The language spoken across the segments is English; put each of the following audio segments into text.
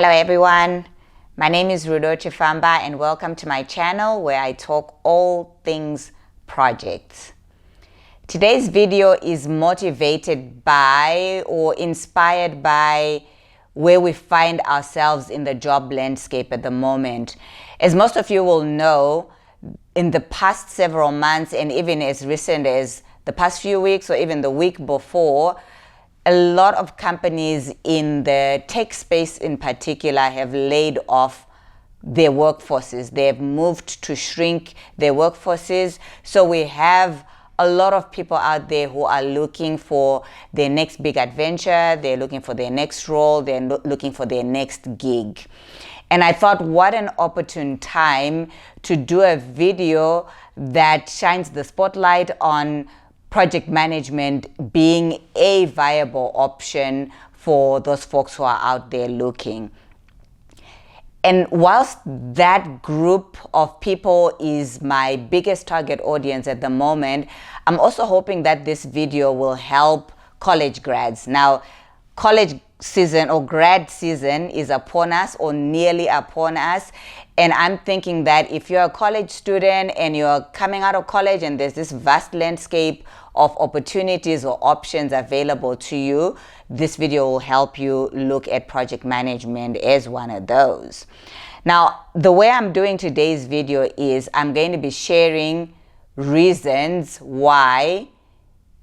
Hello everyone, my name is Rudo Chifamba and welcome to my channel where I talk all things projects. Today's video is motivated by or inspired by where we find ourselves in the job landscape at the moment. As most of you will know, in the past several months and even as recent as the past few weeks or even the week before, a lot of companies in the tech space in particular have laid off their workforces. They have moved to shrink their workforces. So we have a lot of people out there who are looking for their next big adventure. They're looking for their next role. They're looking for their next gig. And I thought, what an opportune time to do a video that shines the spotlight on project management being a viable option for those folks who are out there looking. And whilst that group of people is my biggest target audience at the moment, I'm also hoping that this video will help college grads. Now, college season or grad season is upon us or nearly upon us. And I'm thinking that if you're a college student and you're coming out of college and there's this vast landscape of opportunities or options available to you, this video will help you look at project management as one of those. Now, the way I'm doing today's video is I'm going to be sharing reasons why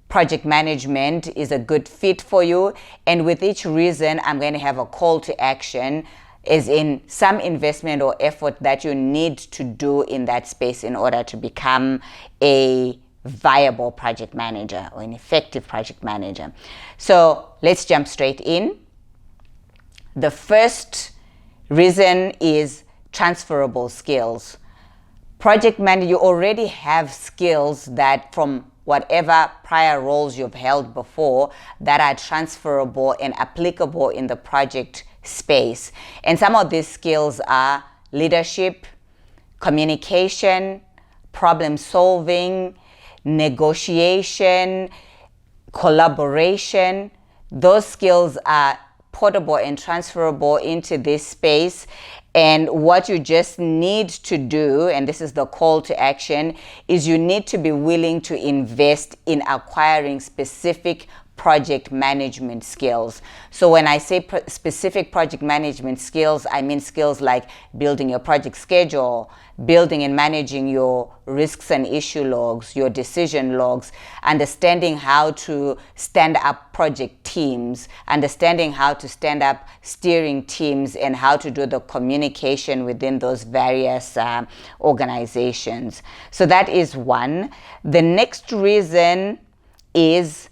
project management is a good fit for you. And with each reason, I'm going to have a call to action, as in some investment or effort that you need to do in that space in order to become a viable project manager or an effective project manager. So let's jump straight in. The first reason is transferable skills. Project manager, you already have skills that from whatever prior roles you've held before that are transferable and applicable in the project space. And some of these skills are leadership, communication, problem solving, negotiation, collaboration. Those skills are portable and transferable into this space. And what you just need to do, and this is the call to action, is you need to be willing to invest in acquiring specific project management skills. So when I say specific project management skills, I mean skills like building your project schedule, building and managing your risks and issue logs, your decision logs, understanding how to stand up project teams, understanding how to stand up steering teams, and how to do the communication within those various organizations. So that is one. The next reason is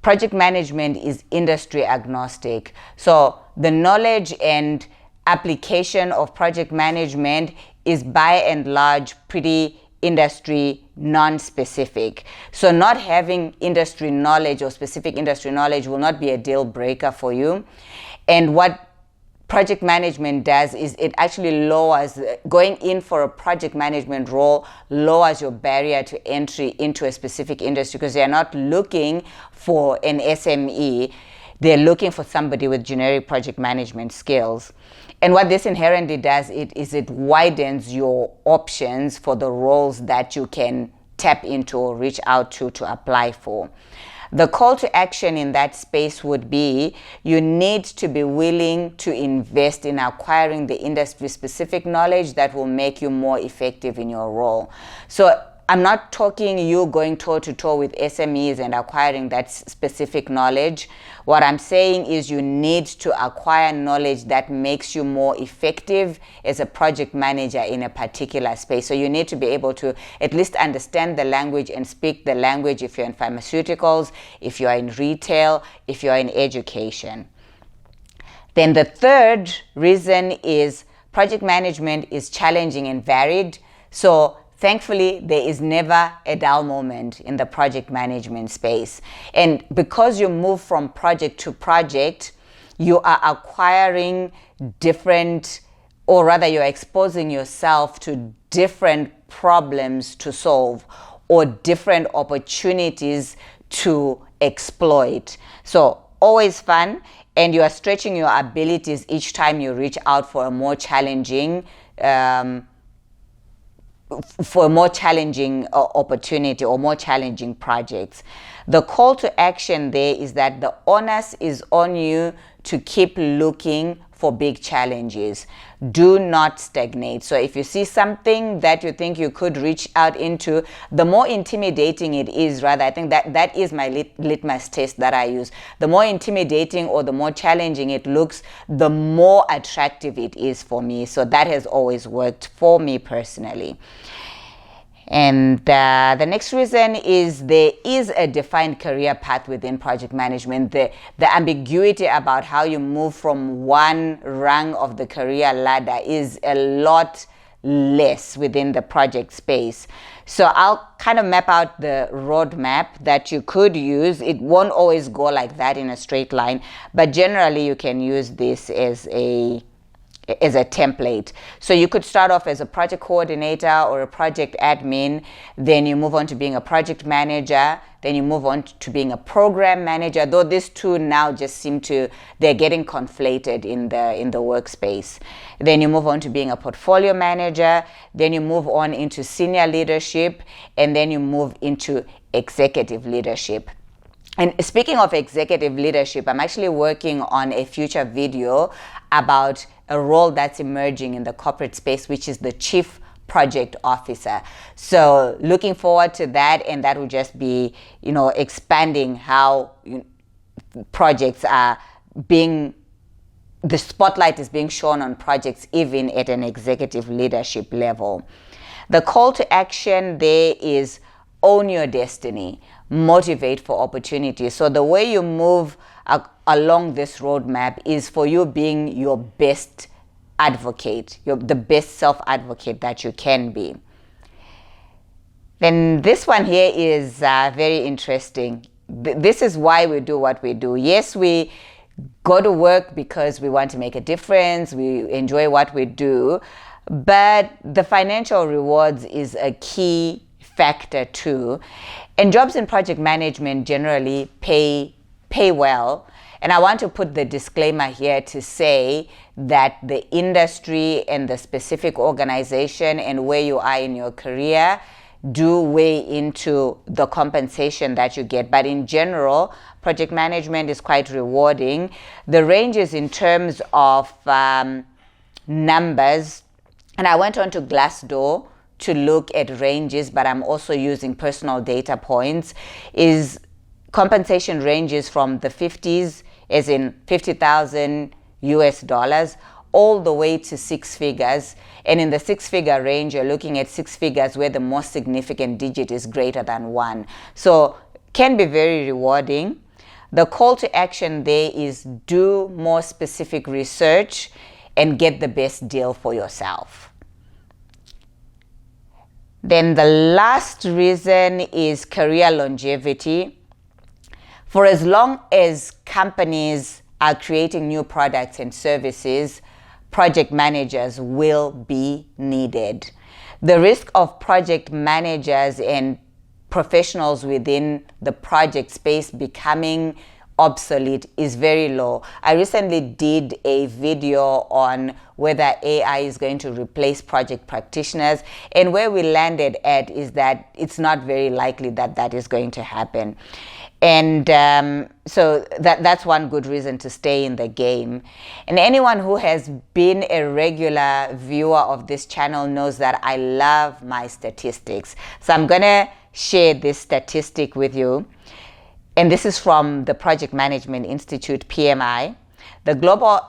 project management is industry agnostic. So the knowledge and application of project management is by and large pretty industry non-specific. So not having industry knowledge or specific industry knowledge will not be a deal breaker for you. And what project management does is it actually lowers, going in for a project management role lowers your barrier to entry into a specific industry, because they're not looking for an SME, they're looking for somebody with generic project management skills. And what this inherently does is it widens your options for the roles that you can tap into or reach out to apply for. The call to action in that space would be you need to be willing to invest in acquiring the industry-specific knowledge that will make you more effective in your role. So I'm not talking you going toe-to-toe with SMEs and acquiring that specific knowledge. What I'm saying is you need to acquire knowledge that makes you more effective as a project manager in a particular space. So you need to be able to at least understand the language and speak the language if you're in pharmaceuticals, if you're in retail, if you're in education. Then the third reason is project management is challenging and varied. So thankfully, there is never a dull moment in the project management space. And because you move from project to project, you are acquiring different, or rather you're exposing yourself to different problems to solve or different opportunities to exploit. So always fun. and you are stretching your abilities each time you reach out for a more challenging opportunity or more challenging projects. The call to action there is that the onus is on you to keep looking for big challenges. Do not stagnate. So if you see something that you think you could reach out into, the more intimidating it is, rather, I think that is my litmus test that I use. The more intimidating or the more challenging it looks, the more attractive it is for me. So that has always worked for me personally. And the next reason is there is a defined career path within project management. The ambiguity about how you move from one rung of the career ladder is a lot less within the project space. So I'll kind of map out the roadmap that you could use. It won't always go like that in a straight line, but generally you can use this as a template. So you could start off as a project coordinator or a project admin, then you move on to being a project manager, then you move on to being a program manager, though these two now just seem to, they're getting conflated in the workspace. Then you move on to being a portfolio manager, then you move on into senior leadership, and then you move into executive leadership. And speaking of executive leadership, I'm actually working on a future video about a role that's emerging in the corporate space, which is the chief project officer. So looking forward to that, and that will just be, expanding how projects are being, the spotlight is being shown on projects even at an executive leadership level. The call to action there is own your destiny, motivate for opportunity. So the way you move along this roadmap is for you being your best advocate, the best self-advocate that you can be. Then this one here is very interesting. This is why we do what we do. Yes, we go to work because we want to make a difference, we enjoy what we do, but the financial rewards is a key factor too. And jobs in project management generally pay well. And I want to put the disclaimer here to say that the industry and the specific organization and where you are in your career do weigh into the compensation that you get. But in general, project management is quite rewarding. The ranges in terms of numbers, and I went on to Glassdoor to look at ranges, but I'm also using personal data points, is compensation ranges from the 50s, as in 50,000 US dollars, all the way to 6 figures. And in the 6-figure range, you're looking at 6 figures where the most significant digit is greater than 1. So can be very rewarding. The call to action there is do more specific research and get the best deal for yourself. Then the last reason is career longevity. For as long as companies are creating new products and services, project managers will be needed. The risk of project managers and professionals within the project space becoming obsolete is very low. I recently did a video on whether AI is going to replace project practitioners, and where we landed at is that it's not very likely that that is going to happen. And so that's one good reason to stay in the game. And anyone who has been a regular viewer of this channel knows that I love my statistics. So I'm gonna share this statistic with you. And this is from the Project Management Institute, PMI. The global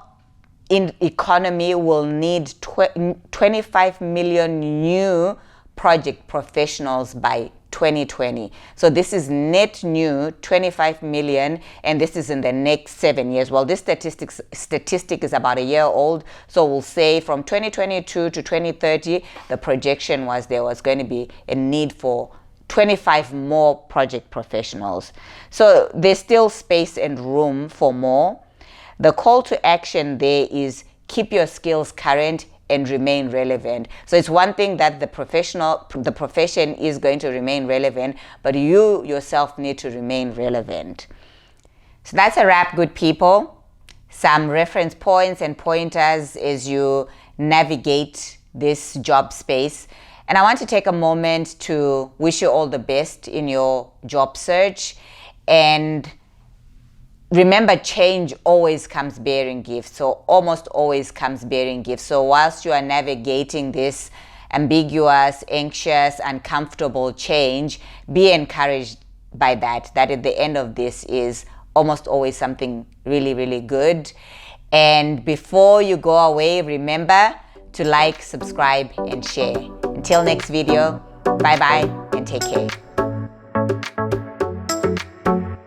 economy will need 25 million new project professionals by 2020. So this is net new 25 million, and this is in the next 7 years. Well, this statistic is about a year old, so we'll say from 2022 to 2030, the projection was there was going to be a need for 25 more project professionals. So there's still space and room for more. The call to action there is keep your skills current and remain relevant. So it's one thing that the profession is going to remain relevant, but you yourself need to remain relevant. So that's a wrap, good people. some reference points and pointers as you navigate this job space. And I want to take a moment to wish you all the best in your job search. And remember, change always comes bearing gifts, so almost always comes bearing gifts. So whilst you are navigating this ambiguous, anxious, uncomfortable change, be encouraged by that at the end of this is almost always something really, really good. And before you go away, remember to like, subscribe, and share. Until next video, bye-bye and take care.